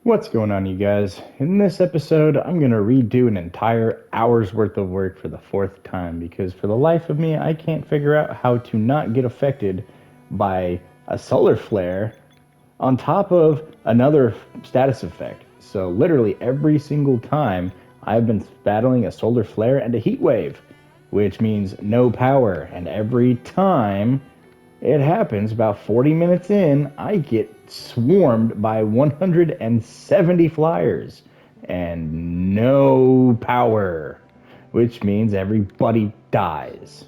What's going on, you guys? In this episode, I'm going to redo an entire hour's worth of work for the fourth time because for the life of me, I can't figure out how to not get affected by a solar flare on top of another status effect. So, literally, every single time I've been battling a solar flare and a heat wave, which means no power. And every time it happens, about 40 minutes in, I get swarmed by 170 flyers and no power, which means everybody dies.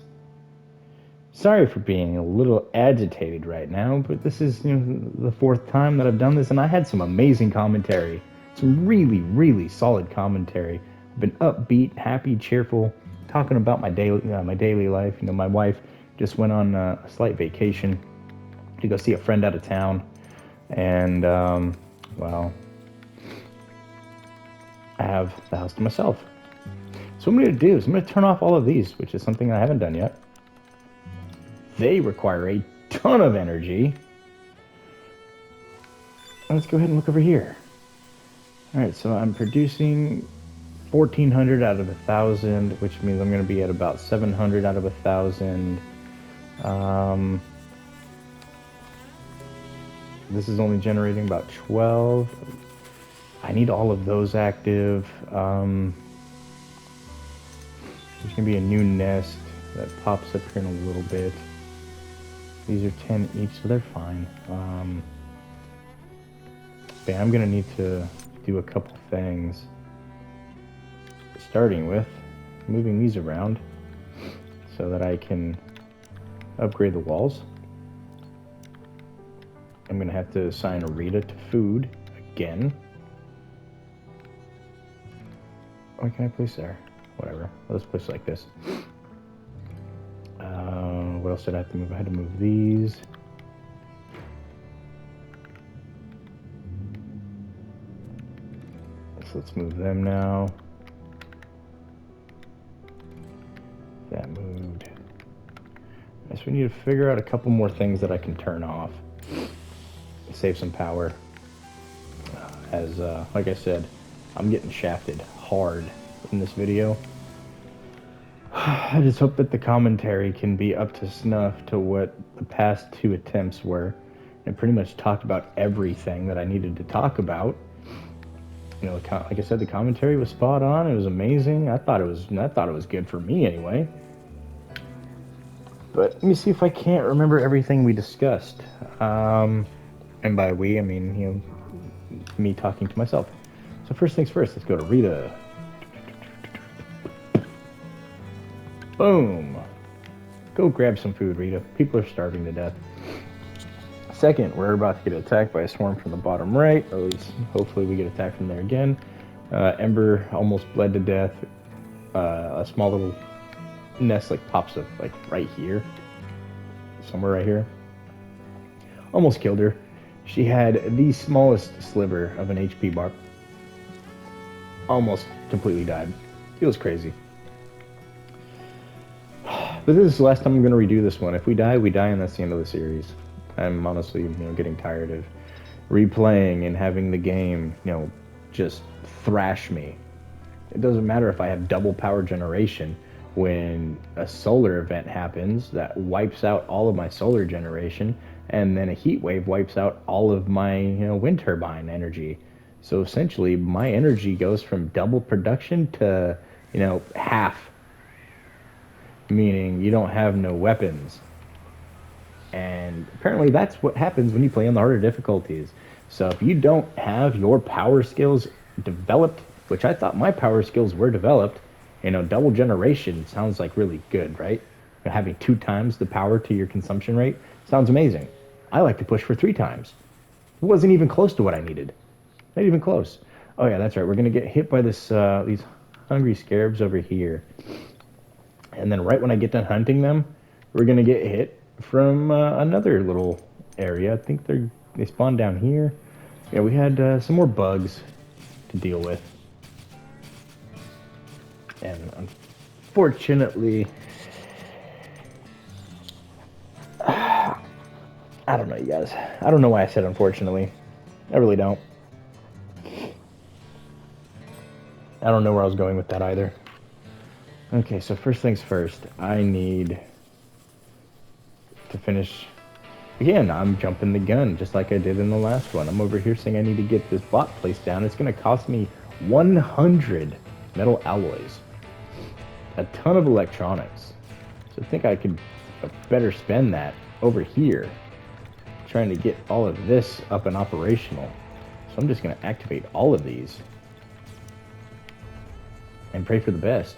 Sorry for being a little agitated right now, but this is the fourth time that I've done this, and I had some amazing commentary. Some really, really solid commentary. I've been upbeat, happy, cheerful, talking about my daily life. My wife just went on a slight vacation to go see a friend out of town, and well, I have the house to myself. So what I'm going to do is I'm going to turn off all of these, which is something I haven't done yet. They require a ton of energy. Let's go ahead and look over here. All right, so I'm producing 1,400 out of 1,000, which means I'm going to be at about 700 out of 1,000. This is only generating about 12. I need all of those active. There's going to be a new nest that pops up here in a little bit. These are 10 each, so they're fine. But I'm going to need to do a couple things. Starting with moving these around so that I can upgrade the walls. I'm going to have to assign Rita to food again. Or can I place there? Whatever. Let's place it like this. What else did I have to move? I had to move these. So let's move them now. That moved. I guess we need to figure out a couple more things that I can turn off. Save some power. As, like I said, I'm getting shafted hard in this video. I just hope that the commentary can be up to snuff to what the past two attempts were. I pretty much talked about everything that I needed to talk about. Like I said, the commentary was spot on. It was amazing. I thought it was good for me anyway. But let me see if I can't remember everything we discussed. And by we, I mean me talking to myself. So first things first, let's go to Rita. Boom. Go grab some food, Rita. People are starving to death. Second, we're about to get attacked by a swarm from the bottom right. Or at least, hopefully we get attacked from there again. Ember almost bled to death. A small little nest pops up right here. Somewhere right here. Almost killed her. She had the smallest sliver of an HP bar. Almost completely died. It was crazy. But this is the last time I'm going to redo this one. If we die, we die, and that's the end of the series. I'm honestly, getting tired of replaying and having the game, just thrash me. It doesn't matter if I have double power generation. When a solar event happens that wipes out all of my solar generation, and then a heat wave wipes out all of my, wind turbine energy. So essentially, my energy goes from double production to, half. Meaning you don't have no weapons. And apparently that's what happens when you play on the harder difficulties. So if you don't have your power skills developed, which I thought my power skills were developed, double generation sounds like really good, right? Having 2 times the power to your consumption rate sounds amazing. I like to push for 3 times. It wasn't even close to what I needed. Not even close. Oh yeah, that's right. We're gonna get hit by these hungry scarabs over here. And then right when I get done hunting them, we're going to get hit from another little area. I think they spawn down here. Yeah, we had some more bugs to deal with. And unfortunately, I don't know, you guys. I don't know why I said unfortunately. I really don't. I don't know where I was going with that either. Okay, so first things first, I need to finish. Again, I'm jumping the gun just like I did in the last one. I'm over here saying I need to get this bot placed down. It's going to cost me 100 metal alloys, a ton of electronics. So I think I could better spend that over here trying to get all of this up and operational. So I'm just going to activate all of these and pray for the best.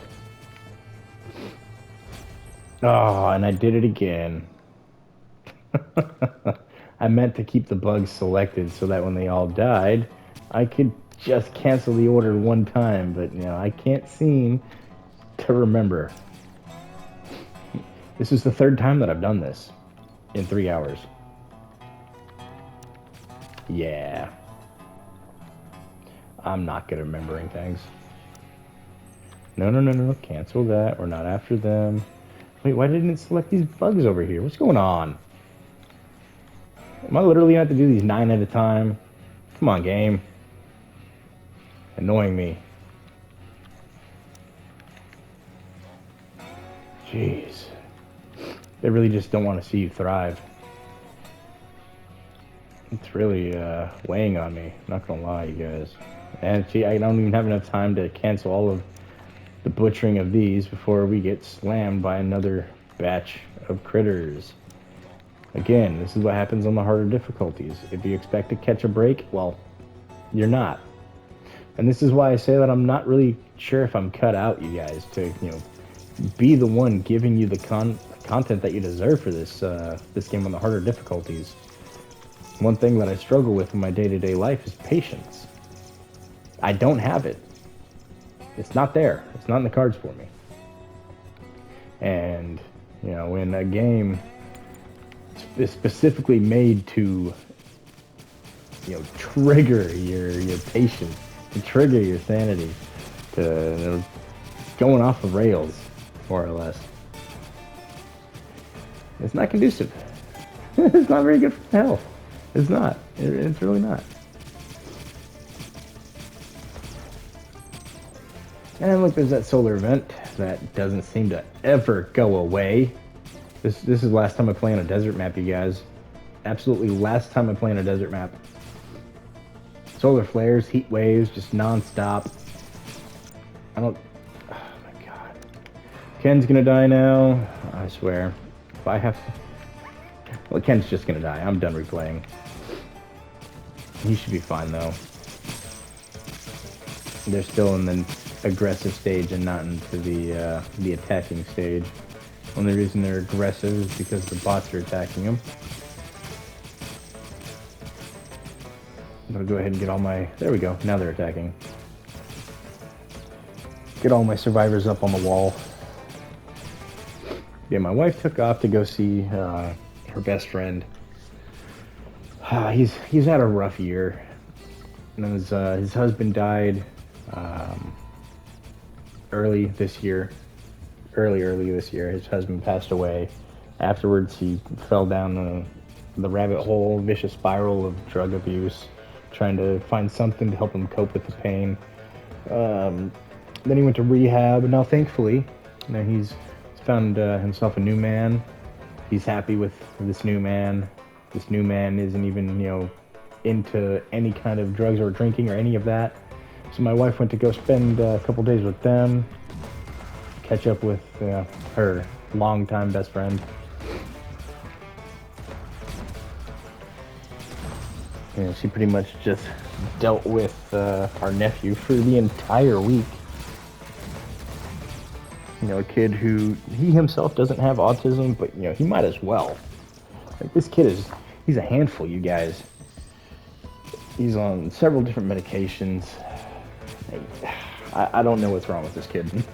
Oh, and I did it again. I meant to keep the bugs selected so that when they all died, I could just cancel the order one time, but I can't seem to remember. This is the third time that I've done this in 3 hours. Yeah. I'm not good at remembering things. No. Cancel that. We're not after them. Wait, why didn't it select these bugs over here? What's going on? Am I literally going to have to do these 9 at a time? Come on, game. Annoying me. Jeez. They really just don't want to see you thrive. It's really weighing on me. Not gonna lie, you guys. And see, I don't even have enough time to cancel all of the butchering of these before we get slammed by another batch of critters. Again, this is what happens on the harder difficulties. If you expect to catch a break, well, you're not. And this is why I say that I'm not really sure if I'm cut out, you guys, to be the one giving you the content that you deserve for this this game on the harder difficulties. One thing that I struggle with in my day-to-day life is patience. I don't have it. It's not there. It's not in the cards for me. And when a game is specifically made to trigger your patience, to trigger your sanity, to going off the rails, more or less, it's not conducive. It's not very good for health. It's not. It's really not. And look, there's that solar event that doesn't seem to ever go away. This is the last time I play on a desert map, you guys. Absolutely last time I play on a desert map. Solar flares, heat waves, just non-stop. Oh my god. Ken's gonna die now. I swear. If I have to... Well, Ken's just gonna die. I'm done replaying. He should be fine, though. They're still in the aggressive stage and not into the attacking stage. Only reason they're aggressive is because the bots are attacking them. I'm gonna go ahead and get all my... There we go. Now they're attacking. Get all my survivors up on the wall. Yeah, my wife took off to go see her best friend. He's had a rough year. And his husband died early this year. Early this year, his husband passed away. Afterwards, he fell down the rabbit hole, vicious spiral of drug abuse, trying to find something to help him cope with the pain. Then he went to rehab, and now thankfully, he's found himself a new man. He's happy with this new man. This new man isn't even, into any kind of drugs or drinking or any of that. So my wife went to go spend a couple days with them, catch up with her longtime best friend. She pretty much just dealt with our nephew for the entire week. A kid who, he himself doesn't have autism, but he might as well. Like, this kid he's a handful, you guys. He's on several different medications. I don't know what's wrong with this kid.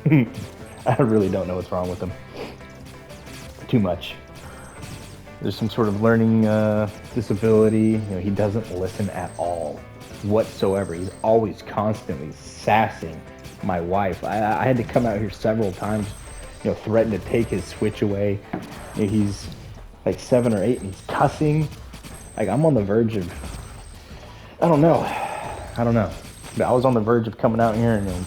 I really don't know what's wrong with him. Too much. There's some sort of learning disability. He doesn't listen at all, whatsoever. He's always constantly sassing my wife. I had to come out here several times, threaten to take his Switch away. He's like 7 or 8 and he's cussing. Like, I'm on the verge of, I don't know. But I was on the verge of coming out here and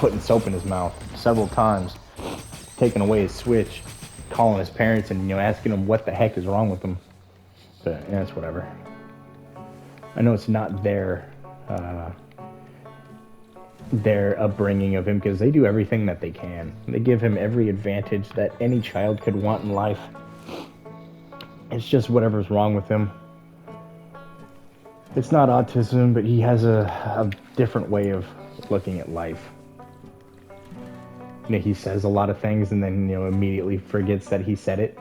putting soap in his mouth several times, taking away his switch, calling his parents and asking them what the heck is wrong with him. But yeah, it's whatever. I know it's not their upbringing of him, because they do everything that they can. They give him every advantage that any child could want in life. It's just whatever's wrong with him. It's not autism, but he has a different way of looking at life. He says a lot of things and then immediately forgets that he said it.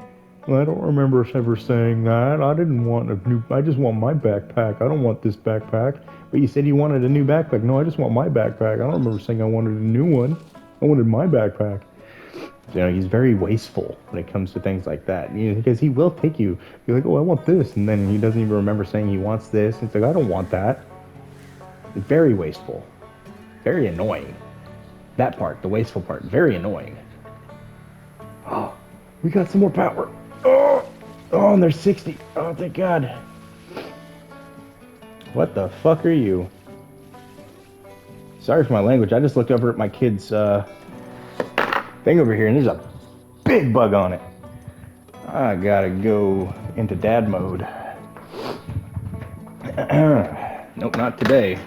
Well, I don't remember ever saying that. I just want my backpack. I don't want this backpack. But you said you wanted a new backpack. No, I just want my backpack. I don't remember saying I wanted a new one. I wanted my backpack. He's very wasteful when it comes to things like that. Because he will take you. You're like, oh, I want this. And then he doesn't even remember saying he wants this. It's like, I don't want that. It's very wasteful. Very annoying. That part, the wasteful part, very annoying. Oh, we got some more power. Oh, and there's 60. Oh, thank God. What the fuck are you? Sorry for my language. I just looked over at my kid's thing over here, and there's a big bug on it. I gotta go into dad mode. Nope, not today.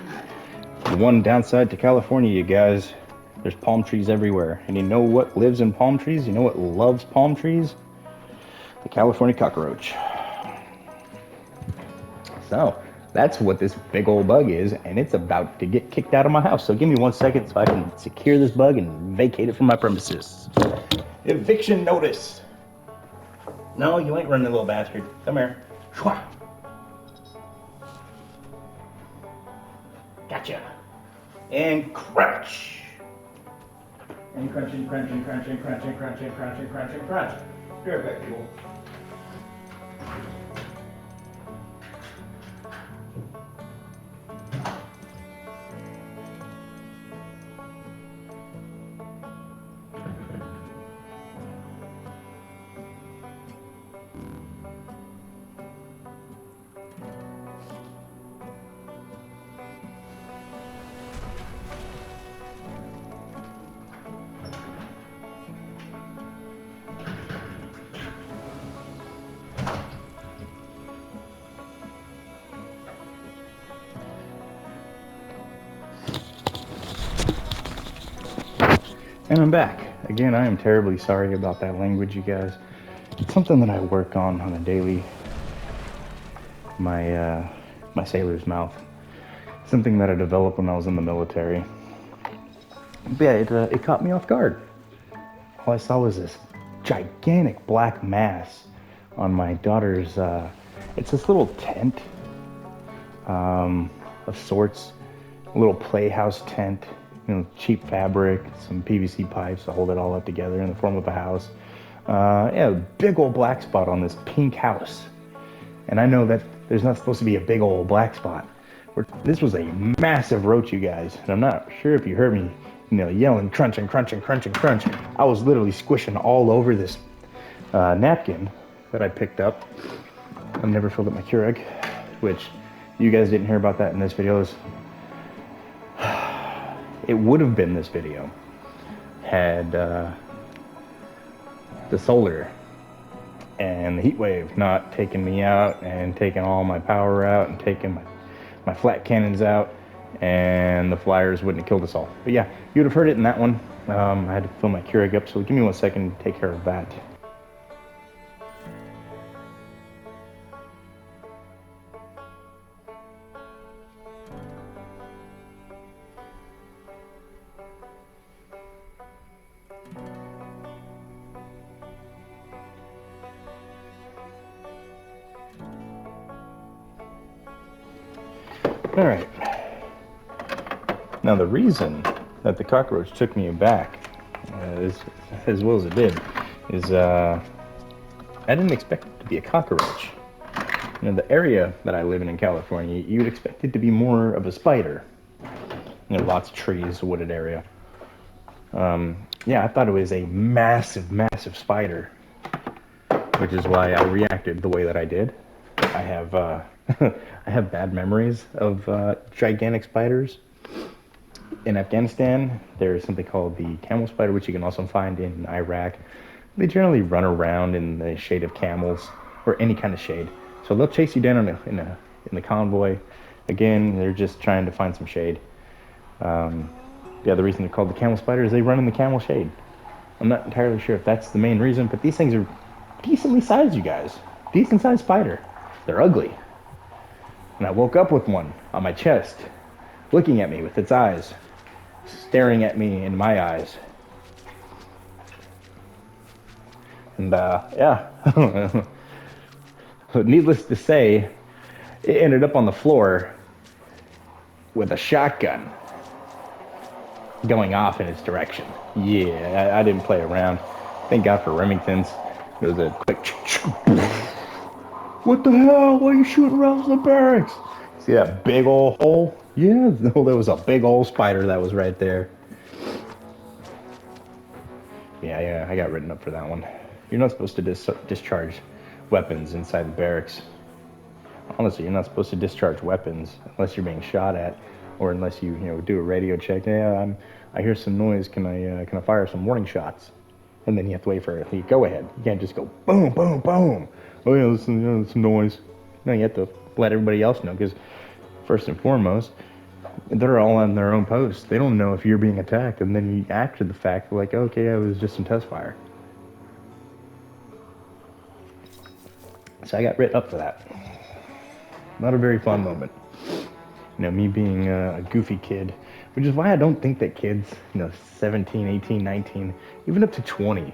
The one downside to California, you guys, there's palm trees everywhere. And you know what lives in palm trees? You know what loves palm trees? The California cockroach. So, that's what this big old bug is, and it's about to get kicked out of my house. So give me 1 second so I can secure this bug and vacate it from my premises. Eviction notice. No, you ain't running, little bastard. Come here. Gotcha. And crunch. And crunch and crunch and crunch and crunch and crunch and crunch and crunch and crunch. Be right back, people. And I'm back. Again, I am terribly sorry about that language, you guys. It's something that I work on a daily. My sailor's mouth. Something that I developed when I was in the military. But yeah, it caught me off guard. All I saw was this gigantic black mass on my daughter's, it's this little tent of sorts, a little playhouse tent. Cheap fabric, some PVC pipes to hold it all up together in the form of a house. Yeah, a big old black spot on this pink house. And I know that there's not supposed to be a big old black spot. This was a massive roach, you guys. And I'm not sure if you heard me, yelling, crunch and crunch and crunch and crunch. I was literally squishing all over this napkin that I picked up. I've never filled up my Keurig, which you guys didn't hear about that in this video. It would have been this video had the solar and the heat wave not taken me out and taken all my power out and taken my flat cannons out, and the flyers wouldn't have killed us all. But yeah, you'd have heard it in that one. I had to fill my Keurig up, so give me 1 second to take care of that. All right. Now the reason that the cockroach took me aback, as well as it did, is I didn't expect it to be a cockroach. The area that I live in California, you would expect it to be more of a spider. Lots of trees, wooded area. Yeah, I thought it was a massive, massive spider, which is why I reacted the way that I did. I have I have bad memories of gigantic spiders. In Afghanistan, there's something called the camel spider, which you can also find in Iraq. They generally run around in the shade of camels or any kind of shade. So they'll chase you down in the convoy. Again, they're just trying to find some shade. The other reason they're called the camel spider is they run in the camel shade. I'm not entirely sure if that's the main reason, but these things are decently sized, you guys. Decent sized spider. They're ugly. And I woke up with one on my chest, looking at me with its eyes, staring at me in my eyes. And yeah, needless to say, it ended up on the floor with a shotgun going off in its direction. Yeah, I didn't play around. Thank God for Remingtons. It was a quick. What the hell? Why are you shooting rounds in the barracks? See that big old hole? Yeah, no, there was a big old spider that was right there. Yeah, I got written up for that one. You're not supposed to discharge weapons inside the barracks. Honestly, you're not supposed to discharge weapons unless you're being shot at, or unless you do a radio check. Yeah, I hear some noise. Can I fire some warning shots? And then you have to wait for the go ahead. You can't just go boom, boom, boom. Oh yeah, listen, some noise. No, you have to let everybody else know, because first and foremost, they're all on their own post. They don't know if you're being attacked, and then you after the fact, like, okay, it was just some test fire. So I got written up for that. Not a very fun moment. Me being a goofy kid, which is why I don't think that kids, 17, 18, 19, even up to 20, I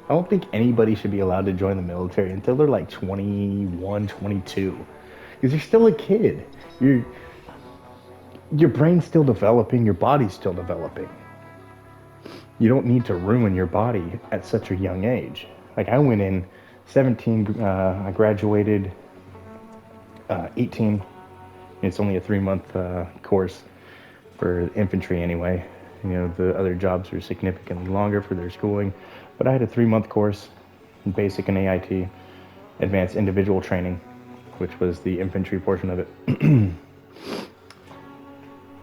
don't think anybody should be allowed to join the military until they're like 21, 22. Because you're still a kid. Your brain's still developing, your body's still developing. You don't need to ruin your body at such a young age. Like, I went in 17, I graduated 18. It's only a 3-month course for infantry anyway. The other jobs are significantly longer for their schooling. But I had a 3-month course, basic and AIT, advanced individual training, which was the infantry portion of it.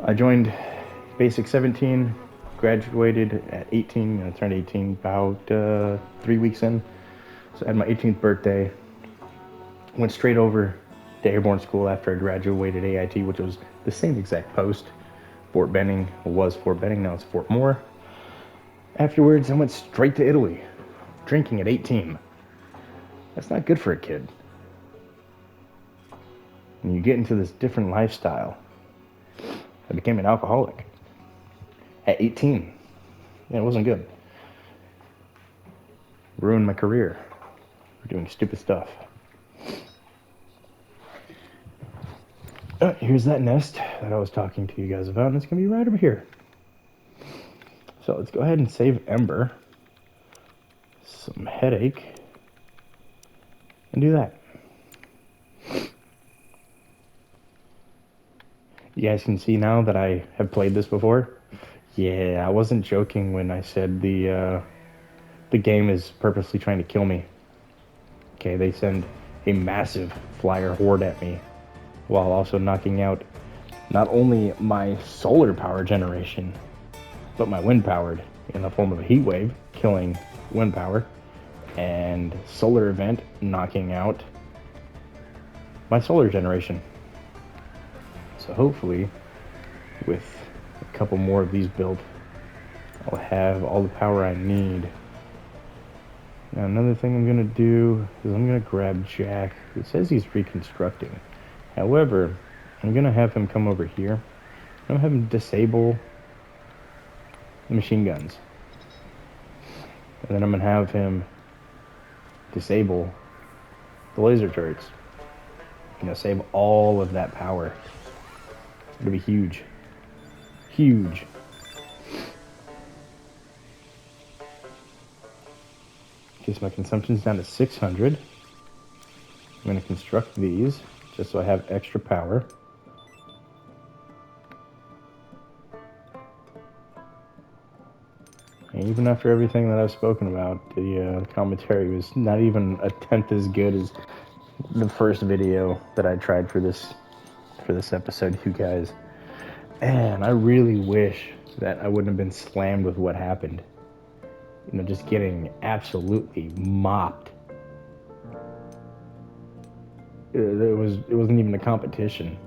I joined basic 17, graduated at 18. I turned 18 about 3 weeks in. So I had my 18th birthday. Went straight over to airborne school after I graduated AIT, which was the same exact post. Fort Benning was Fort Benning, now it's Fort Moore. Afterwards, I went straight to Italy, drinking at 18. That's not good for a kid. And you get into this different lifestyle. I became an alcoholic at 18. Yeah, it wasn't good. Ruined my career for doing stupid stuff. Here's that nest that I was talking to you guys about, and it's going to be right over here. So let's go ahead and save Ember some headache and do that. You guys can see now that I have played this before. Yeah, I wasn't joking when I said the game is purposely trying to kill me. Okay, they send a massive flyer horde at me, while also knocking out not only my solar power generation, but my wind powered in the form of a heat wave, killing wind power, and solar event knocking out my solar generation. So hopefully, with a couple more of these built, I'll have all the power I need. Now, another thing I'm going to do is I'm going to grab Jack. It says he's reconstructing. However, I'm going to have him come over here. I'm going to have him disable the machine guns. And then I'm going to have him disable the laser turrets. Save all of that power. It'll be huge. Huge. Okay, so my consumption's down to 600. I'm going to construct these just so I have extra power. And even after everything that I've spoken about, the commentary was not even a tenth as good as the first video that I tried for this episode, you guys. And I really wish that I wouldn't have been slammed with what happened. You know, just getting absolutely mopped. It wasn't even a competition.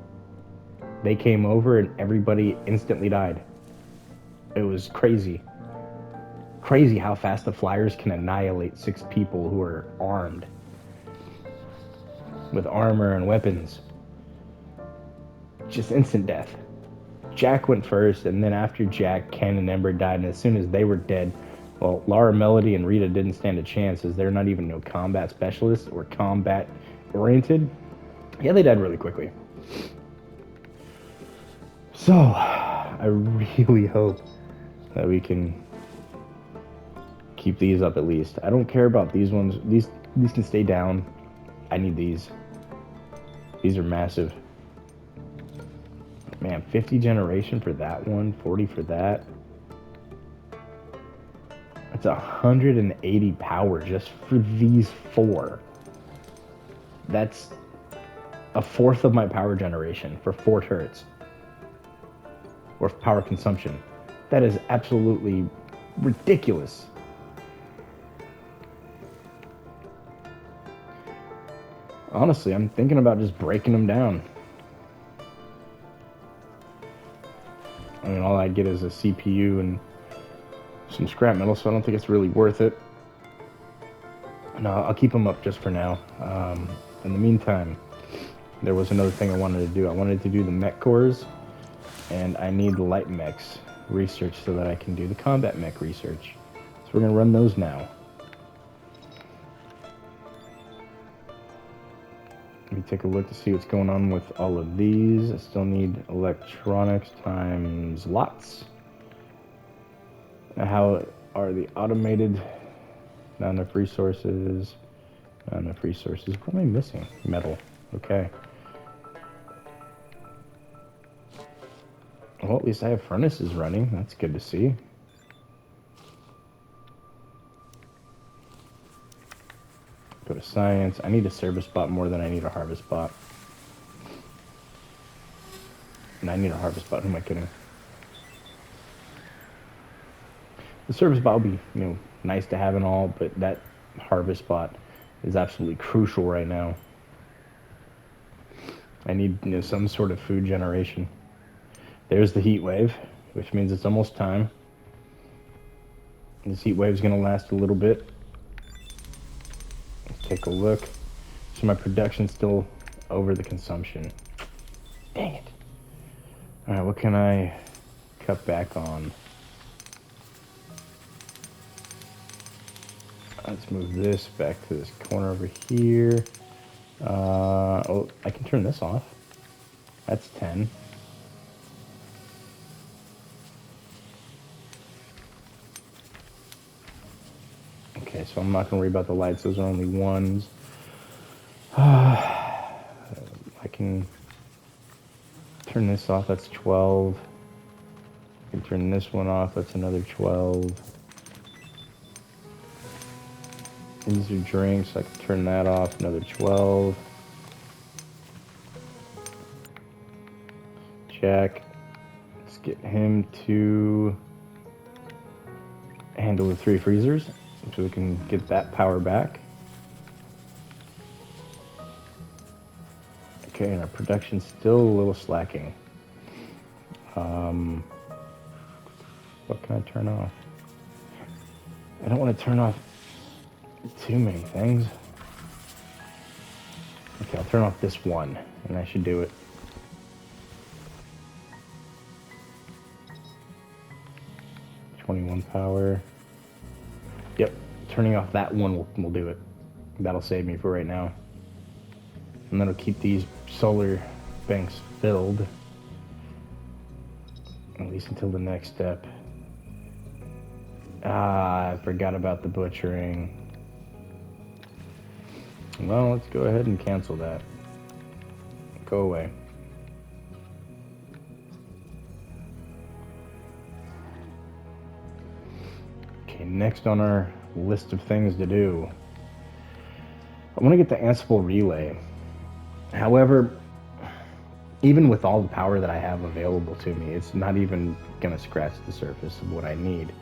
They came over and everybody instantly died. It was crazy. Crazy how fast the Flyers can annihilate 6 people who are armed with armor and weapons. Just instant death. Jack went first, and then after Jack, Ken and Ember died, and as soon as they were dead, well, Laura, Melody, and Rita didn't stand a chance, as they're not even no combat specialists or combat oriented. Yeah, they died really quickly. So, I really hope that we can keep these up at least. I don't care about these ones. These can stay down. I need these. These are massive. Man, 50 generation for that one, 40 for that. That's 180 power just for these 4. That's a fourth of my power generation for 4 turrets. Or power consumption. That is absolutely ridiculous. Honestly, I'm thinking about just breaking them down. I mean, all I get is a CPU and some scrap metal, so I don't think it's really worth it. No, I'll keep them up just for now. In the meantime, there was another thing I wanted to do. I wanted to do the mech cores, and I need the light mechs research so that I can do the combat mech research. So we're going to run those now. Let me take a look to see what's going on with all of these. I still need electronics times lots. How are the automated? Not enough resources. Not enough resources. What am I missing? Metal. Okay. Well, at least I have furnaces running. That's good to see. Go to science. I need a service bot more than I need a harvest bot. And I need a harvest bot. Who am I kidding? The service bot will be, nice to have and all, but that harvest bot is absolutely crucial right now. I need, some sort of food generation. There's the heat wave, which means it's almost time. This heat wave is going to last a little bit. Let's take a look. So my production's still over the consumption. Dang it. All right, what can I cut back on? Let's move this back to this corner over here. Oh, I can turn this off. That's 10. Okay, so I'm not going to worry about the lights. Those are only ones. I can turn this off. That's 12. I can turn this one off. That's another 12. These are drinks. I can turn that off. Another 12. Jack. Let's get him to handle the 3 freezers so we can get that power back. Okay, and our production's still a little slacking. What can I turn off? I don't want to turn off too many things. Okay, I'll turn off this one, and that should do it. $21 power. Yep, turning off that one will do it. That'll save me for right now. And that'll keep these solar banks filled. At least until the next step. I forgot about the butchering. Well, let's go ahead and cancel that. Go away. Okay, next on our list of things to do, I want to get the Ansible relay. However, even with all the power that I have available to me, it's not even gonna scratch the surface of what I need.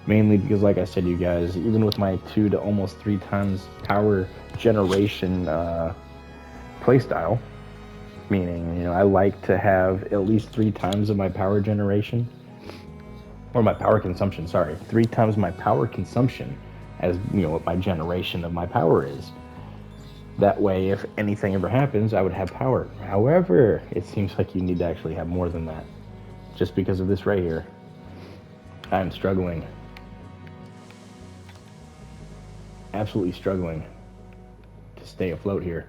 Mainly because, like I said, you guys, even with my 2 to almost 3 times power generation playstyle, meaning, I like to have at least 3 times of my power generation, or my power consumption, sorry, 3 times my power consumption as, what my generation of my power is. That way, if anything ever happens, I would have power. However, it seems like you need to actually have more than that, just because of this right here. I'm struggling. Absolutely struggling to stay afloat here.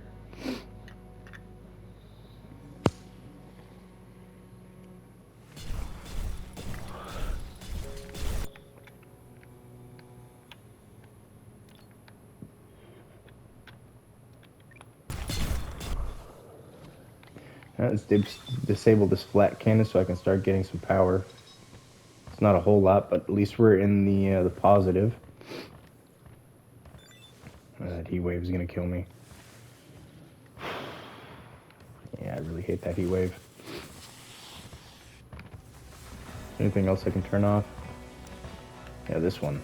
Let's disable this flat cannon so I can start getting some power. It's not a whole lot, but at least we're in the positive. That heat wave is gonna kill me. Yeah, I really hate that heat wave. Anything else I can turn off? Yeah, this one.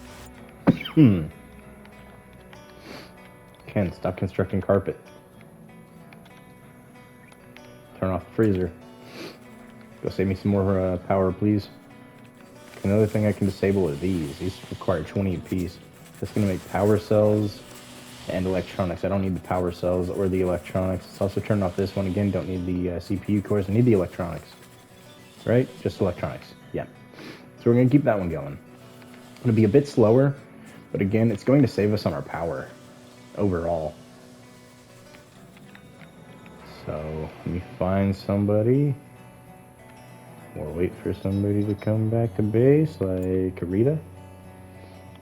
Ken, stop constructing carpet. Turn off the freezer. Go save me some more power, please. Another thing I can disable are these. These require 20 apiece. That's going to make power cells and electronics. I don't need the power cells or the electronics. Let's also turn off this one again. Don't need the CPU cores. I need the electronics. Right? Just electronics. Yeah. So we're going to keep that one going. It's going to be a bit slower, but again, it's going to save us on our power overall. So let me find somebody. Or wait for somebody to come back to base, like Rita.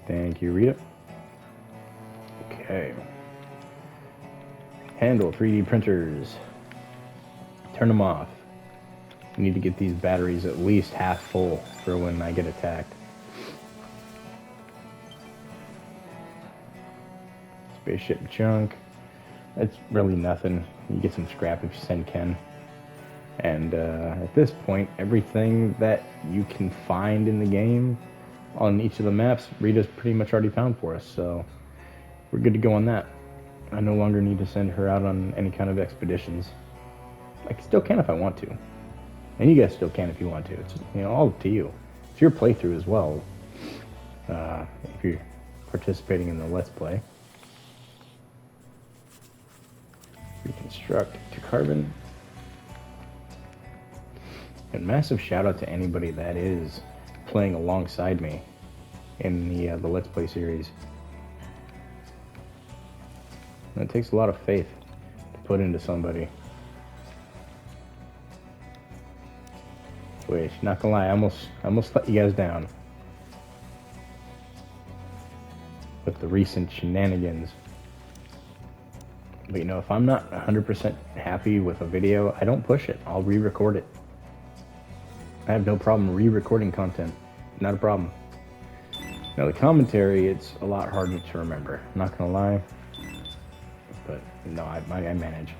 Thank you, Rita. Okay. Handle 3D printers. Turn them off. I need to get these batteries at least half full for when I get attacked. Spaceship junk. That's really nothing. You get some scrap if you send Ken. And at this point, everything that you can find in the game on each of the maps, Rita's pretty much already found for us, so we're good to go on that. I no longer need to send her out on any kind of expeditions. I still can if I want to. And you guys still can if you want to. It's all up to you. It's your playthrough as well. If you're participating in the Let's Play. Reconstruct to carbon. And massive shout out to anybody that is playing alongside me in the Let's Play series. And it takes a lot of faith to put into somebody. Wait, not gonna lie, I almost let you guys down with the recent shenanigans. But if I'm not 100% happy with a video, I don't push it. I'll re-record it. I have no problem re-recording content. Not a problem. Now the commentary, it's a lot harder to remember. I'm not gonna lie. But no, I manage.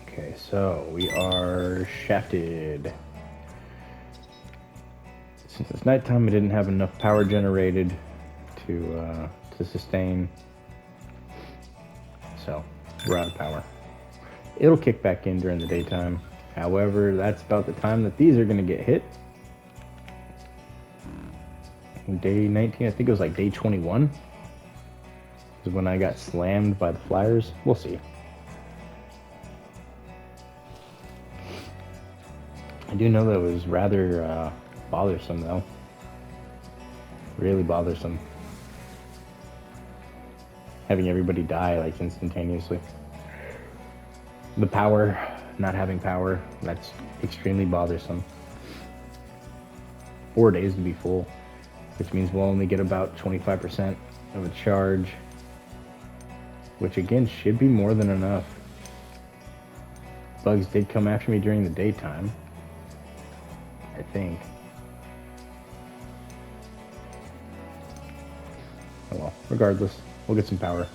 Okay, so we are shafted. Since it's nighttime, I didn't have enough power generated to sustain. So we're out of power. It'll kick back in during the daytime. However, that's about the time that these are going to get hit. Day 19, I think it was like day 21 is when I got slammed by the flyers. We'll see. I do know that it was rather bothersome though. Really bothersome. Having everybody die like instantaneously. The power, not having power, that's extremely bothersome. 4 days to be full, which means we'll only get about 25% of a charge, which again should be more than enough. Bugs did come after me during the daytime, I think. Oh well, regardless, we'll get some power.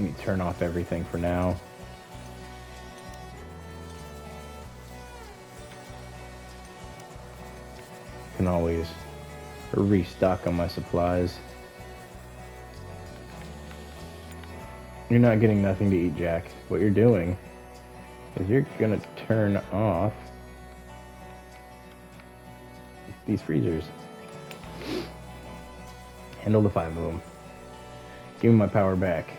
Let me turn off everything for now. Can always restock on my supplies. You're not getting nothing to eat, Jack. What you're doing is you're gonna turn off these freezers. Handle the 5 of them. Give me my power back.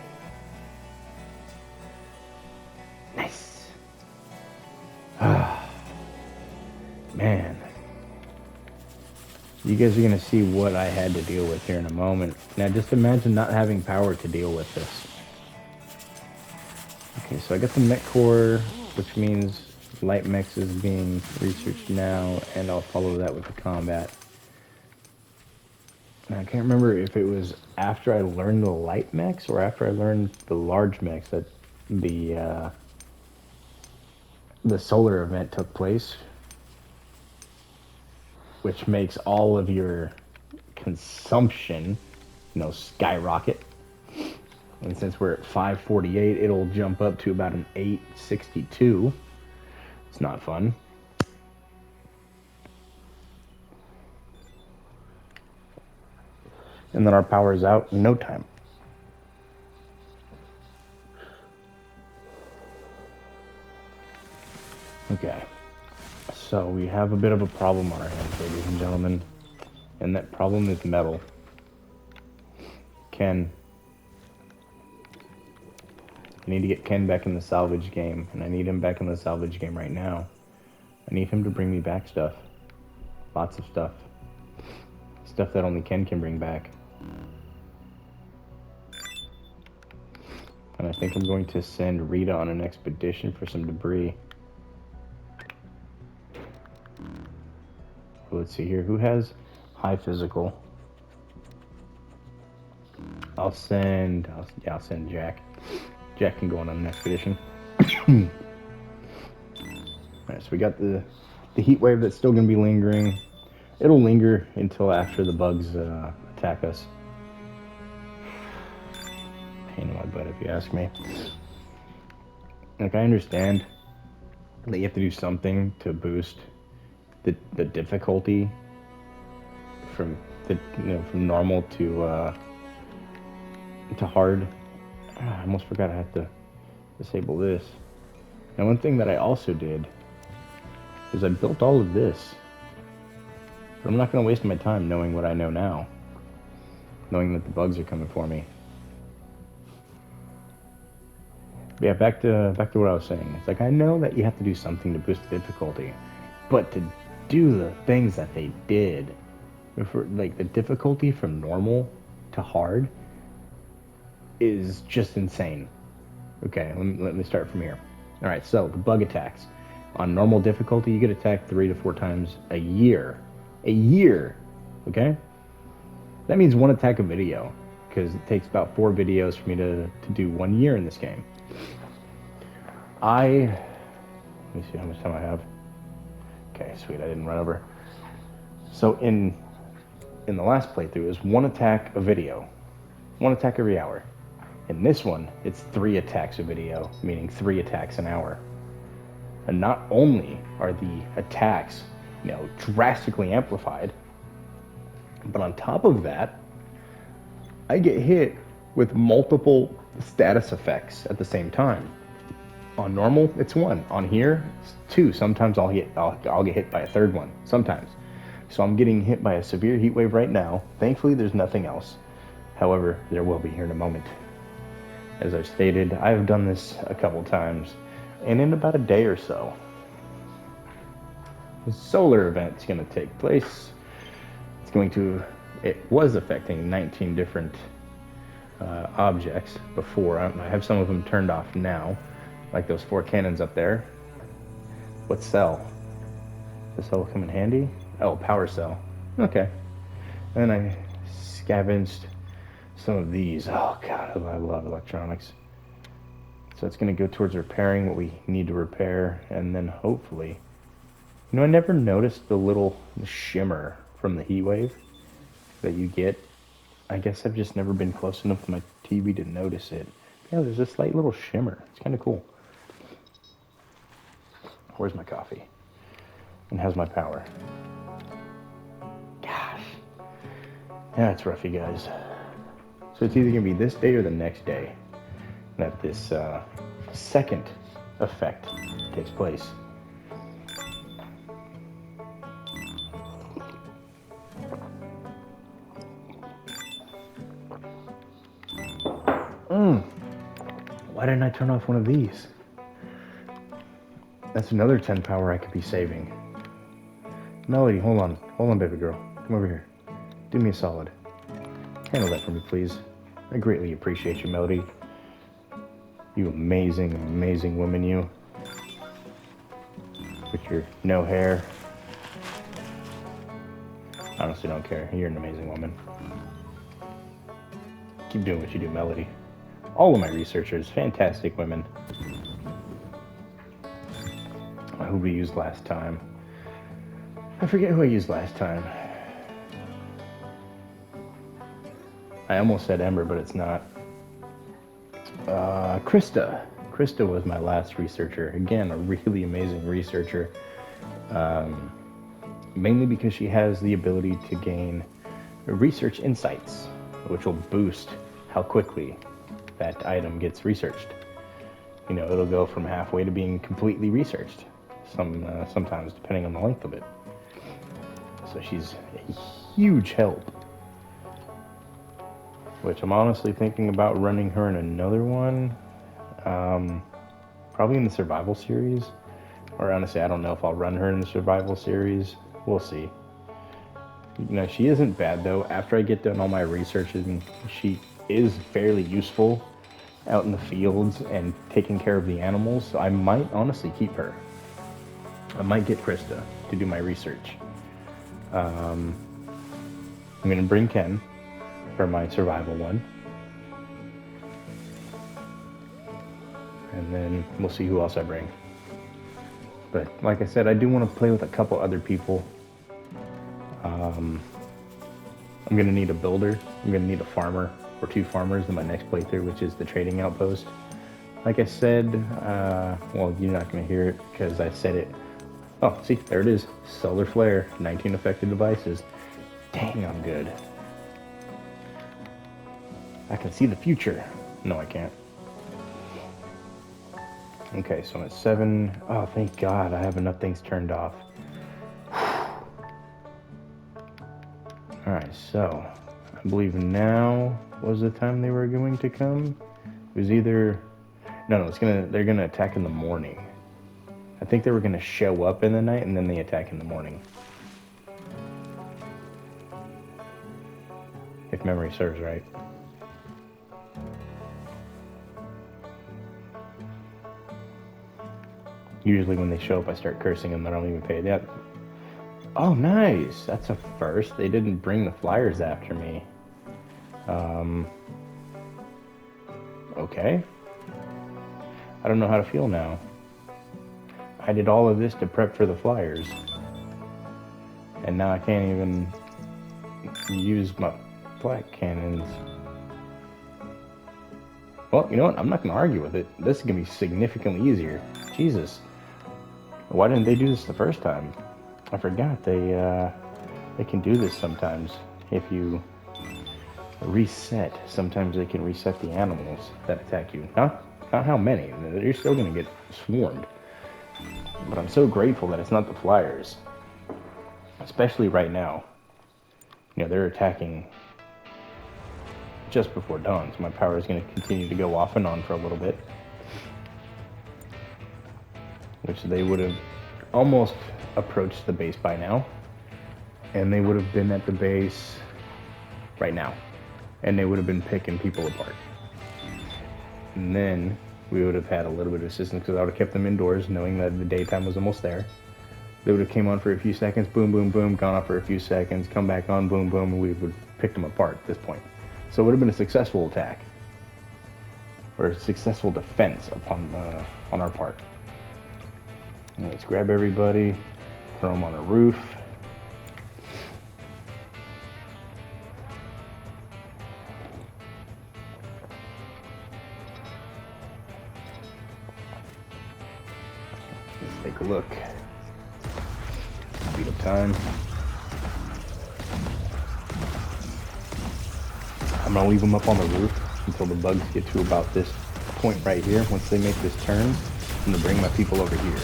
Nice. Man. You guys are gonna see what I had to deal with here in a moment. Now just imagine not having power to deal with this. Okay, so I got the mech core, which means light mechs is being researched now, and I'll follow that with the combat. Now, I can't remember if it was after I learned the light mechs or after I learned the large mechs that the solar event took place, which makes all of your consumption, skyrocket. And since we're at 548, it'll jump up to about an 862. It's not fun. And then our power is out in no time. Okay. So we have a bit of a problem on our hands, ladies and gentlemen. And that problem is metal. Ken. I need to get Ken back in the salvage game, and I need him back in the salvage game right now. I need him to bring me back stuff. Lots of stuff. Stuff that only Ken can bring back. And I think I'm going to send Rita on an expedition for some debris. Let's see here. Who has high physical? I'll send Jack. Jack can go on an expedition. Alright, so we got the heat wave that's still going to be lingering. It'll linger until after the bugs attack us. Pain in my butt, if you ask me. Like, I understand that you have to do something to boost the difficulty from from normal to hard. I almost forgot I have to disable this. Now, one thing that I also did is I built all of this. But I'm not going to waste my time knowing what I know now. Knowing that the bugs are coming for me. But yeah, back to what I was saying. It's like, I know that you have to do something to boost the difficulty. But to do the things that they did, for, like, the difficulty from normal to hard is just insane. Okay, let me start from here. Alright, so the bug attacks. On normal difficulty, you get attacked 3 to 4 times a year. A year! Okay? That means 1 attack a video, because it takes about 4 videos for me to do 1 year in this game. Let me see how much time I have. Okay, sweet, I didn't run over. So in the last playthrough, it was 1 attack a video. 1 attack every hour. In this one, it's 3 attacks a video, meaning 3 attacks an hour. And not only are the attacks, drastically amplified, but on top of that, I get hit with multiple status effects at the same time. On normal, it's 1. On here, it's 2. Sometimes I'll get hit by a 3rd one. Sometimes. So I'm getting hit by a severe heat wave right now. Thankfully, there's nothing else. However, there will be here in a moment. As I've stated, I've done this a couple times, and in about a day or so, the solar event's going to take place. It was affecting 19 different objects before. I have some of them turned off now, like those 4 cannons up there. What cell? Does cell come in handy? Oh, power cell. Okay. And I scavenged some of these. Oh god, I love electronics. So it's going to go towards repairing what we need to repair, and then hopefully, I never noticed the little shimmer from the heat wave that you get. I guess I've just never been close enough to my TV to notice it. Yeah, there's a slight little shimmer. It's kind of cool. Where's my coffee? And how's my power? Gosh. Yeah, it's rough, you guys. So it's either going to be this day or the next day that this second effect takes place. Why didn't I turn off one of these? That's another 10 power I could be saving. Melody, hold on, baby girl. Come over here. Do me a solid. Handle that for me, please. I greatly appreciate you, Melody. You amazing, amazing woman, you. With your no hair. Honestly, don't care. You're an amazing woman. Keep doing what you do, Melody. All of my researchers, fantastic women. Who we used last time? I forget who I used last time. I almost said Ember, but it's not. Krista. Krista was my last researcher. Again, a really amazing researcher. Mainly because she has the ability to gain research insights, which will boost how quickly that item gets researched. You know, it'll go from halfway to being completely researched. Sometimes, depending on the length of it. So she's a huge help. Which I'm honestly thinking about running her in another one. Probably in the survival series. Or honestly, I don't know if I'll run her in the survival series. We'll see. You know, she isn't bad though. After I get done all my research, she is fairly useful out in the fields and taking care of the animals. So I might honestly keep her. I might get Krista to do my research. I'm going to bring Ken for my survival one. And then we'll see who else I bring. But like I said, I do want to play with a couple other people. I'm going to need a builder. I'm going to need a farmer or 2 farmers in my next playthrough, which is the trading outpost. Like I said, well, you're not going to hear it because I said it. Oh, see, there it is. Solar Flare, 19 affected devices. Dang, I'm good. I can see the future. No, I can't. Okay, so I'm at 7. Oh, thank God, I have enough things turned off. Alright, so I believe now was the time they were going to come. It was either they're gonna attack in the morning. I think they were gonna show up in the night and then they attack in the morning. If memory serves right. Usually when they show up I start cursing them. I don't even pay that. Oh, nice! That's a first. They didn't bring the flyers after me. Okay. I don't know how to feel now. I did all of this to prep for the flyers. And now I can't even use my flak cannons. Well, you know what? I'm not going to argue with it. This is going to be significantly easier. Jesus. Why didn't they do this the first time? I forgot they can do this sometimes. If you reset, sometimes they can reset the animals that attack you. Not how many. You're still going to get swarmed. But I'm so grateful that it's not the flyers. Especially right now. You know, they're attacking just before dawn, so my power is going to continue to go off and on for a little bit. Which they would have almost approached the base by now. And they would have been at the base right now. And they would have been picking people apart. And then we would have had a little bit of assistance because I would have kept them indoors knowing that the daytime was almost there. They would have came on for a few seconds, boom, boom, boom, gone off for a few seconds, come back on, boom, boom, and we would have picked them apart at this point. So it would have been a successful attack. Or a successful defense on our part. And let's grab everybody, throw them on a roof. Take a look. Speed up time. I'm gonna leave them up on the roof until the bugs get to about this point right here. Once they make this turn, I'm gonna bring my people over here.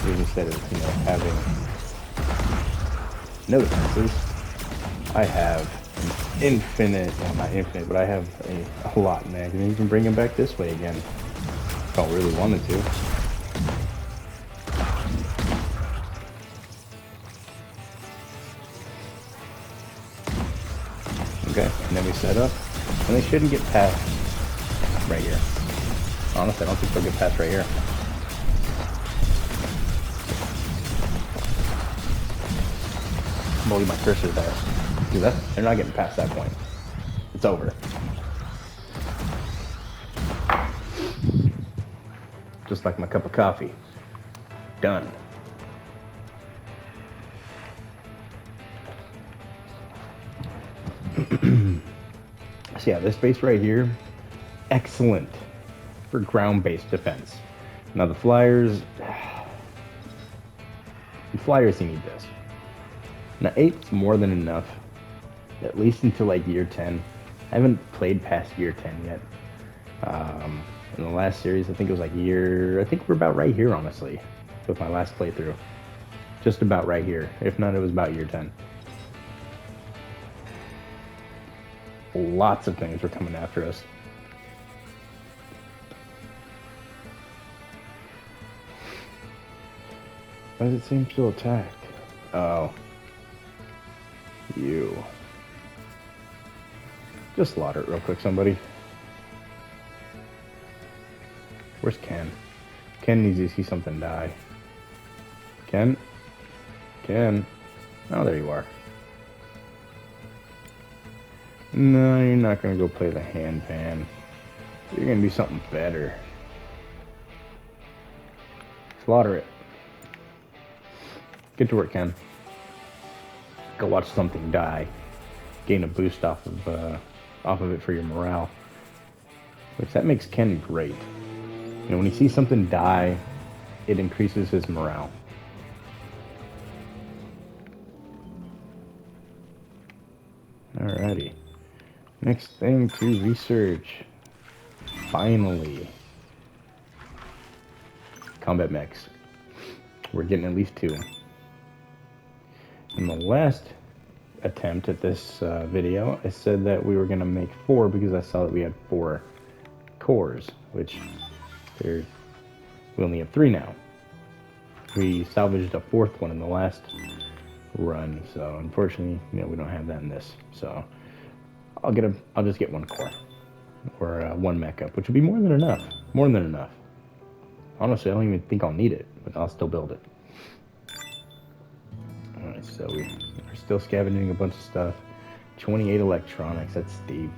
Instead of, having no defenses, I have an infinite, well, not infinite, but I have a lot, man. I can even bring them back this way again if I really wanted to. Okay, and then we set up, and they shouldn't get past right here. Honestly, I don't think they'll get past right here. I'm gonna leave my cursor there. See that? They're not getting past that point. It's over. Just like my cup of coffee. Done. So yeah, this base right here, excellent for ground-based defense. Now the flyers you need this. Now 8's more than enough, at least until like year 10. I haven't played past year 10 yet. In the last series, I think it was like I think we're about right here, honestly, with my last playthrough. Just about right here. If not, it was about year 10. Lots of things were coming after us. Why does it seem still attacked? Oh. You. Just slaughter it real quick, somebody. Where's Ken? Ken needs to see something die. Ken? Ken? Oh, there you are. No, you're not gonna go play the handpan. You're gonna do something better. Slaughter it. Get to work, Ken. Go watch something die. Gain a boost off of it for your morale. Which that makes Ken great. When he sees something die, it increases his morale. Alrighty. Next thing to research. Finally. Combat mechs. We're getting at least 2. In the last attempt at this video, I said that we were going to make 4 because I saw that we had 4 cores, which we only have 3 now. We salvaged a 4th one in the last run, so unfortunately, we don't have that in this. So I'll just get 1 core or 1 mech up, which would be more than enough. More than enough. Honestly, I don't even think I'll need it, but I'll still build it. Alright, so we're still scavenging a bunch of stuff. 28 electronics, that's steep.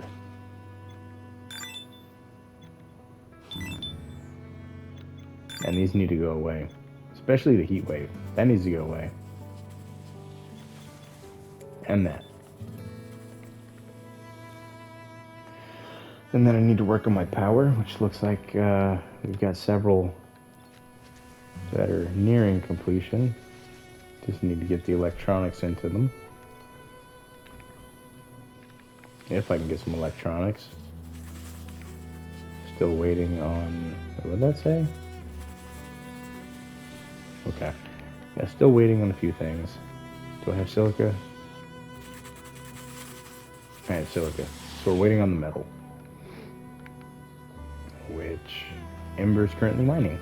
And these need to go away. Especially the heat wave. That needs to go away. And that. And then I need to work on my power, which looks like we've got several that are nearing completion. Just need to get the electronics into them. If I can get some electronics. Still waiting on... What did that say? Okay. Yeah, still waiting on a few things. Do I have silica? I have silica. So we're waiting on the metal. Which Ember's currently mining.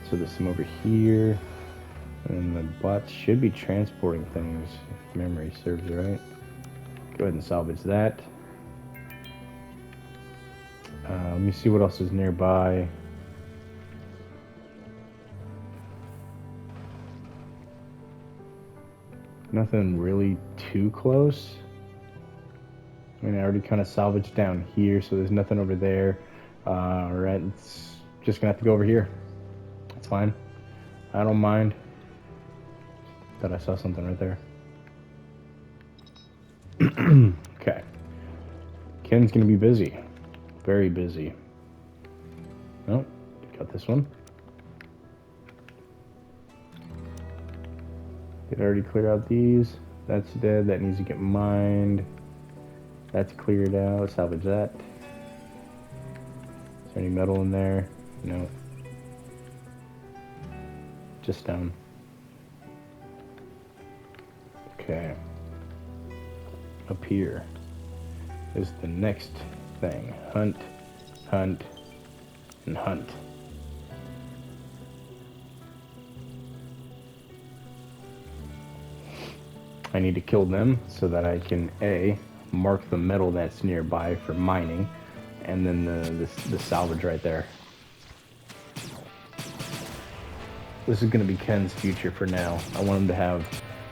So there's some over here. And the bots should be transporting things, if memory serves right. Go ahead and salvage that. Let me see what else is nearby. Nothing really too close. I mean, I already kind of salvaged down here, so there's nothing over there. Alright, it's just gonna have to go over here. That's fine. I don't mind. Thought I saw something right there. Okay. Ken's gonna be busy. Very busy. Oh, got this one. I already cleared out these. That's dead. That needs to get mined. That's cleared out. Salvage that. Is there any metal in there? No. Just stone. Okay. Up here is the next thing. Hunt, hunt, and hunt. I need to kill them so that I can A, mark the metal that's nearby for mining, and then the salvage right there. This is going to be Ken's future for now. I want him to have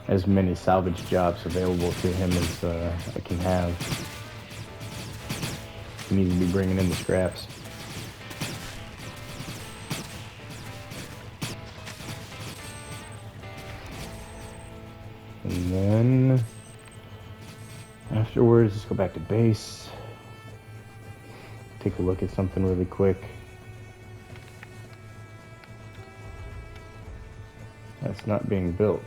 as many salvage jobs available to him as I can have. He needs to be bringing in the scraps. And then afterwards, let's go back to base. Take a look at something really quick. That's not being built.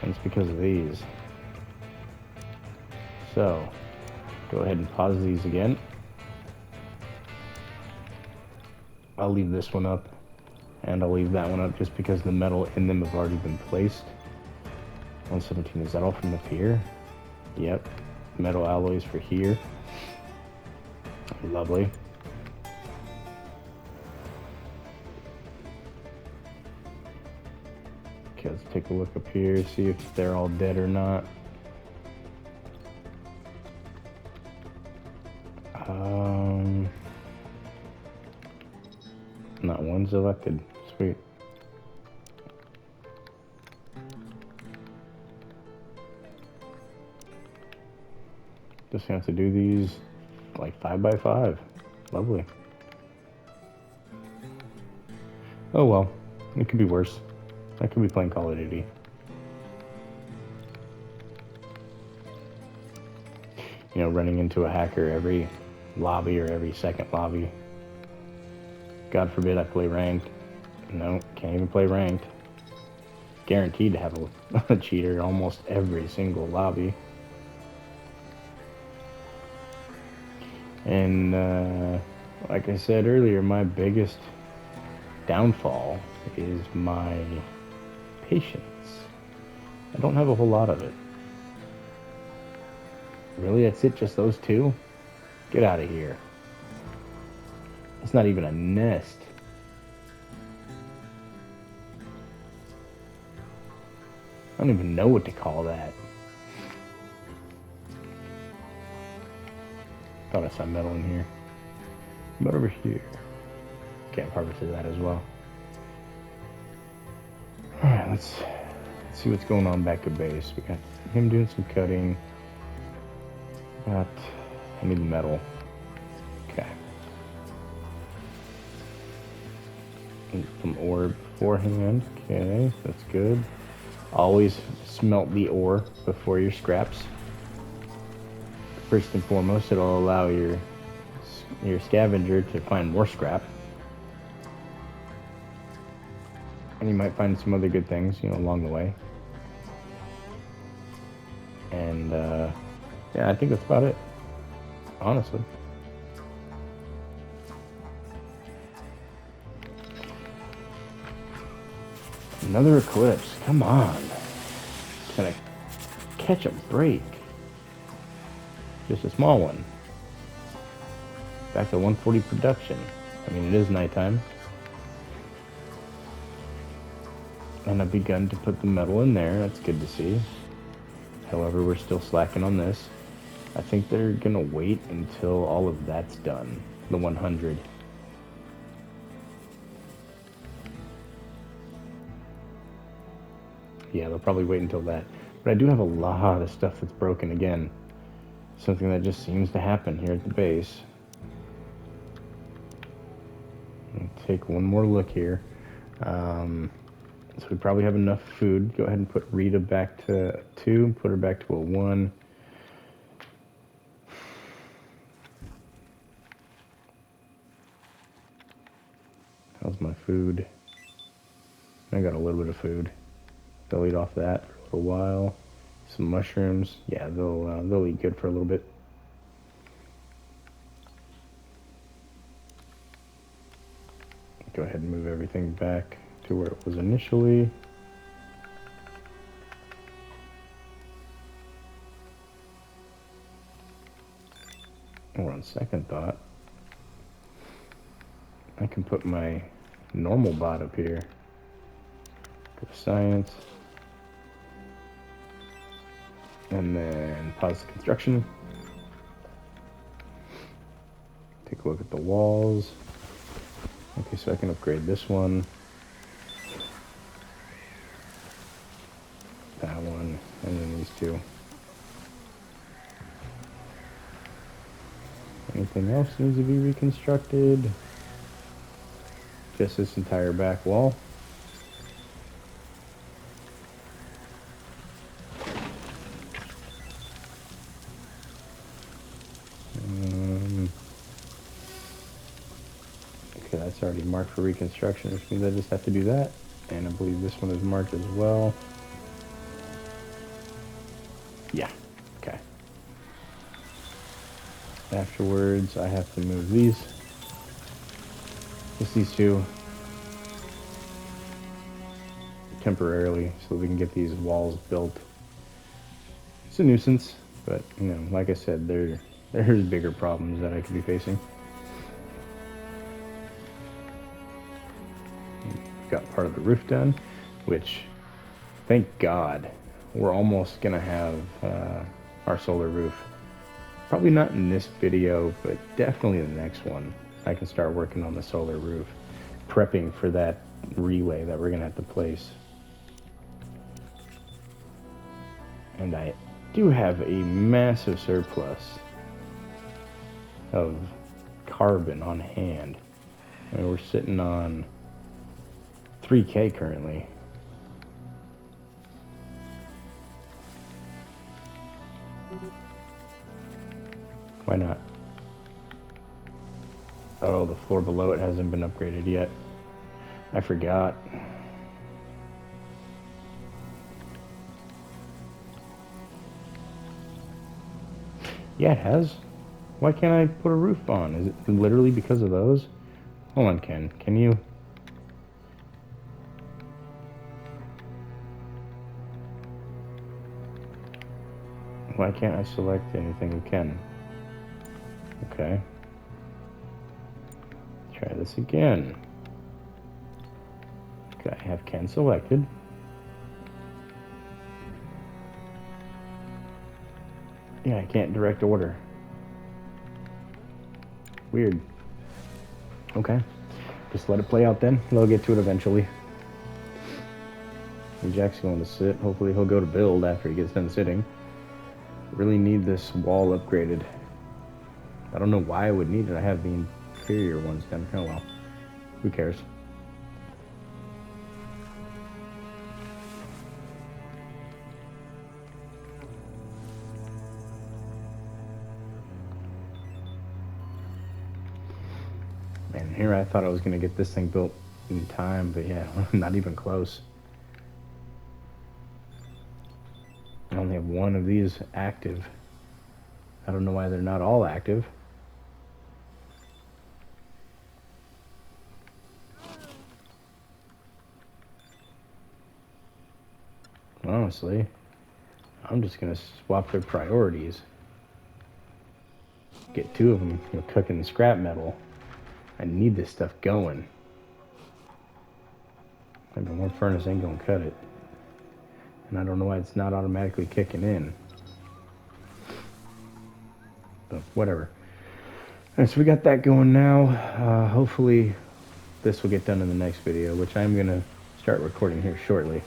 And it's because of these. So, go ahead and pause these again. I'll leave this one up. And I'll leave that one up just because the metal in them have already been placed. 117, is that all from up here? Yep. Metal alloys for here. Lovely. Okay, let's take a look up here, see if they're all dead or not. Not one selected. Sweet. Just have to do these like 5 by 5. Lovely. Oh well, it could be worse. I could be playing Call of Duty. You know, running into a hacker every lobby or every second lobby. God forbid I play ranked. No, can't even play ranked. Guaranteed to have a cheater almost every single lobby. And like I said earlier, my biggest downfall is my patience. I don't have a whole lot of it. Really, that's it? Just those two? Get out of here. It's not even a nest. I don't even know what to call that. Thought I saw metal in here. But over here. Can't harvest that as well. Alright, let's see what's going on back at base. We got him doing some cutting. I need the metal. Okay. Need some ore beforehand. Okay, that's good. Always smelt the ore before your scraps. First and foremost, it'll allow your scavenger to find more scrap. And you might find some other good things, you know, along the way. And, yeah, I think that's about it. Honestly. Another eclipse. Come on. Can I catch a break? Just a small one. Back to 140 production. I mean, it is nighttime. And I've begun to put the metal in there. That's good to see. However, we're still slacking on this. I think they're gonna wait until all of that's done. The 100. Yeah, they'll probably wait until that. But I do have a lot of stuff that's broken again. Something that just seems to happen here at the base. I'll take one more look here. So we probably have enough food. Go ahead and put Rita back to 2. Put her back to a 1. How's my food? I got a little bit of food. They'll eat off that for a little while. Some mushrooms. Yeah, they'll eat good for a little bit. Go ahead and move everything back to where it was initially. Or on second thought, I can put my normal bot up here. Go to science. And then pause the construction. Take a look at the walls. Okay, so I can upgrade this one. That one, and then these two. Anything else needs to be reconstructed? Just this entire back wall. Okay, that's already marked for reconstruction, which means I just have to do that. And I believe this one is marked as well. Yeah, okay. Afterwards, I have to move these. Just these two. Temporarily, so we can get these walls built. It's a nuisance, but, you know, like I said, there's bigger problems that I could be facing. Got part of the roof done, which, thank God, we're almost gonna have our solar roof. Probably not in this video, but definitely the next one. I can start working on the solar roof, prepping for that relay that we're gonna have to place. And I do have a massive surplus of carbon on hand. I mean, we're sitting on 3K currently. Why not? Oh, the floor below it hasn't been upgraded yet. I forgot. Yeah, it has. Why can't I put a roof on? Is it literally because of those? Hold on, Ken. Can you... Why can't I select anything with Ken? Okay. Try this again. Okay, I have Ken selected. Yeah, I can't direct order. Weird. Okay. Just let it play out then. They'll get to it eventually. And Jack's going to sit. Hopefully he'll go to build after he gets done sitting. Really need this wall upgraded. I don't know why I would need it. I have the inferior ones done. Oh well. Who cares? Man, here I thought I was going to get this thing built in time, but yeah, not even close. I only have one of these active. I don't know why they're not all active. Honestly, I'm just gonna swap their priorities. Get two of them, you know, cooking scrap metal. I need this stuff going. I mean, one furnace ain't gonna cut it. And I don't know why it's not automatically kicking in. But whatever. Alright, so we got that going now. Hopefully this will get done in the next video, which I'm gonna start recording here shortly.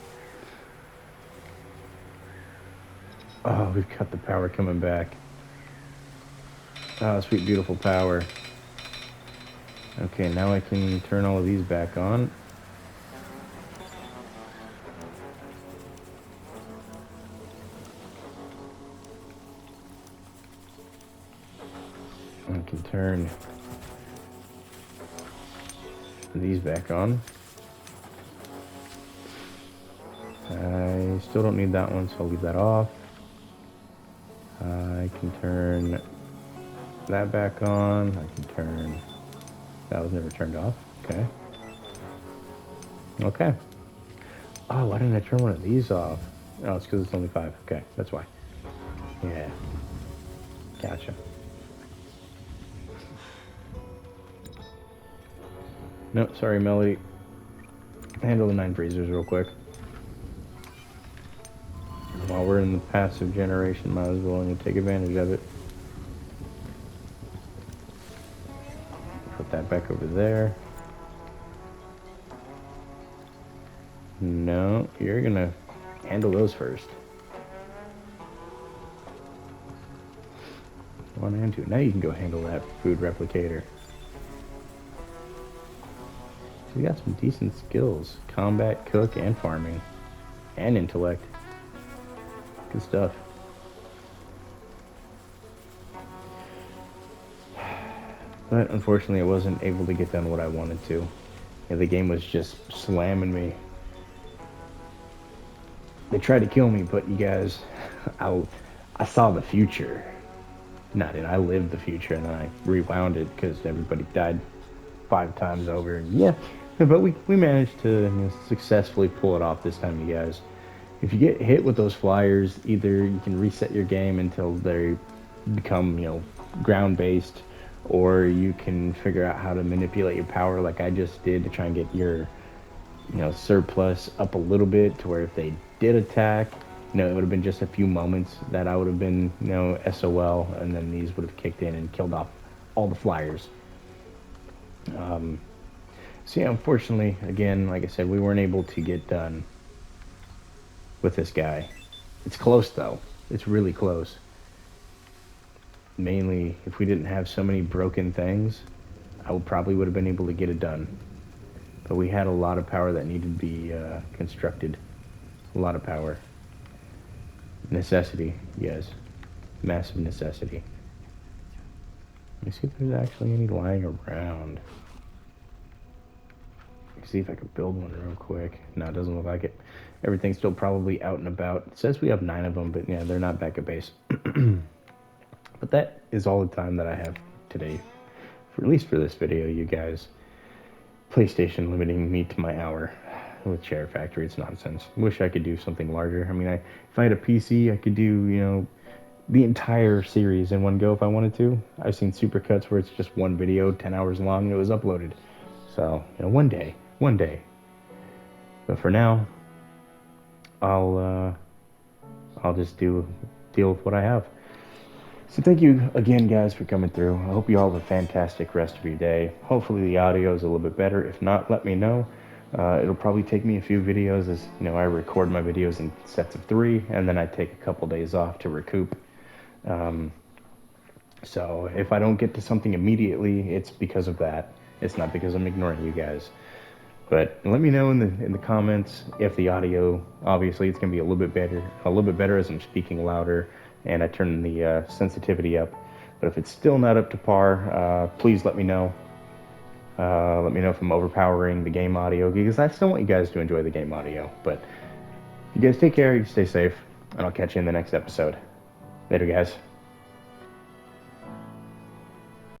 Oh, we've got the power coming back. Oh, sweet, beautiful power. Okay, now I can turn all of these back on. I can turn these back on. I still don't need that one, so I'll leave that off. I can turn that back on. I can turn... That was never turned off. Okay. Okay. Oh, why didn't I turn one of these off? Oh, it's because it's only 5. Okay, that's why. Yeah. Gotcha. No, sorry, Melody. Handle the 9 freezers real quick. While we're in the passive generation, might as well take advantage of it. Put that back over there. No, you're gonna handle those first. 1 and 2. Now you can go handle that food replicator. We got some decent skills. Combat, cook, and farming. And intellect. Good stuff. But unfortunately, I wasn't able to get done what I wanted to. Yeah, the game was just slamming me. They tried to kill me, but you guys, I saw the future. I lived the future, and then I rewound it because everybody died 5 times over. Yeah, but we managed to successfully pull it off this time, you guys. If you get hit with those flyers, either you can reset your game until they become, ground-based, or you can figure out how to manipulate your power like I just did to try and get your, surplus up a little bit to where if they did attack, it would have been just a few moments that I would have been, SOL, and then these would have kicked in and killed off all the flyers. So yeah, unfortunately, again, like I said, we weren't able to get done with this guy. It's close though. It's really close. Mainly, if we didn't have so many broken things, I probably would have been able to get it done. But we had a lot of power that needed to be constructed. A lot of power. Necessity, yes. Massive necessity. Let me see if there's actually any lying around. See if I could build one real quick. No, it doesn't look like it. Everything's still probably out and about. It says we have 9 of them, but yeah, they're not back at base. But that is all the time that I have today, at least for this video, you guys. PlayStation limiting me to my hour with Share Factory. It's nonsense. Wish I could do something larger. I mean, if I had a PC, I could do, the entire series in one go if I wanted to. I've seen supercuts where it's just one video, 10 hours long, and it was uploaded. So, one day. But for now, I'll just deal with what I have. So thank you again, guys, for coming through. I hope you all have a fantastic rest of your day. Hopefully the audio is a little bit better. If not, let me know. It'll probably take me a few videos as, I record my videos in sets of 3, and then I take a couple days off to recoup. So if I don't get to something immediately, it's because of that. It's not because I'm ignoring you guys. But let me know in the comments if the audio, obviously it's going to be a little bit better as I'm speaking louder and I turn the sensitivity up. But if it's still not up to par, please let me know. Let me know if I'm overpowering the game audio, because I still want you guys to enjoy the game audio. But you guys take care, you stay safe, and I'll catch you in the next episode. Later, guys.